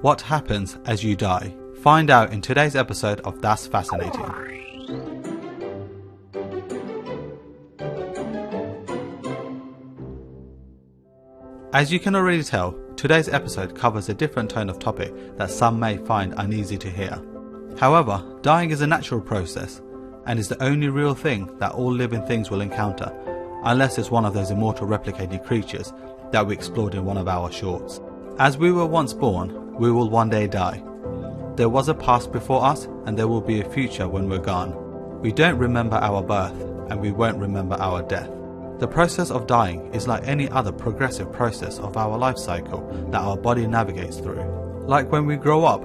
What happens as you die? Find out in today's episode of That's Fascinating. As you can already tell, today's episode covers a different tone of topic that some may find uneasy to hear. However, dying is a natural process and is the only real thing that all living things will encounter, unless it's one of those immortal replicating creatures that we explored in one of our shorts. As we were once born, we will one day die. There was a past before us and there will be a future when we're gone. We don't remember our birth and we won't remember our death. The process of dying is like any other progressive process of our life cycle that our body navigates through. Like when we grow up,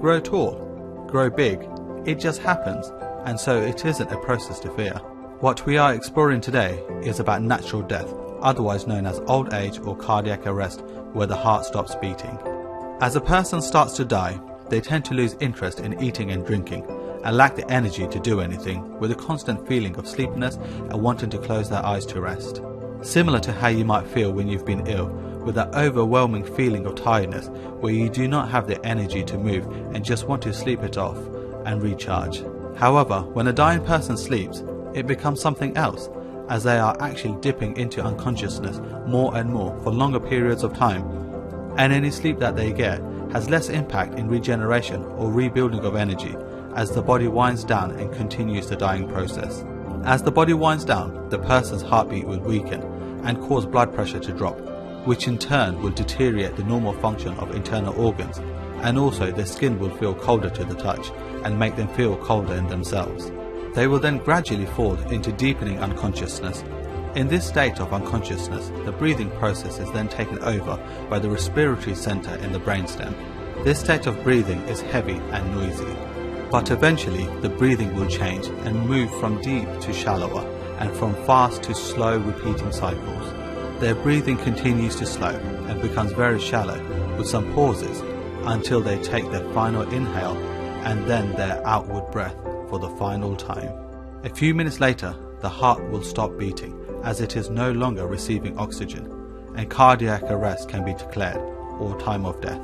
grow tall, grow big, it just happens, and so it isn't a process to fear. What we are exploring today is about natural death, otherwise known as old age or cardiac arrest, where the heart stops beating. As a person starts to die, they tend to lose interest in eating and drinking, and lack the energy to do anything, with a constant feeling of sleepiness and wanting to close their eyes to rest. Similar to how you might feel when you've been ill, with that overwhelming feeling of tiredness where you do not have the energy to move and just want to sleep it off and recharge. However, when a dying person sleeps, it becomes something else, as they are actually dipping into unconsciousness more and more for longer periods of time, and any sleep that they get has less impact in regeneration or rebuilding of energy, as the body winds down and continues the dying process. As the body winds down, the person's heartbeat will weaken and cause blood pressure to drop, which in turn will deteriorate the normal function of internal organs, and also their skin will feel colder to the touch and make them feel colder in themselves. They will then gradually fall into deepening unconsciousness. In this state of unconsciousness, the breathing process is then taken over by the respiratory center in the brainstem. This state of breathing is heavy and noisy. But eventually, the breathing will change and move from deep to shallower and from fast to slow repeating cycles. Their breathing continues to slow and becomes very shallow with some pauses until they take their final inhale and then their outward breath for the final time. A few minutes later, the heart will stop beating as it is no longer receiving oxygen, and cardiac arrest can be declared or time of death.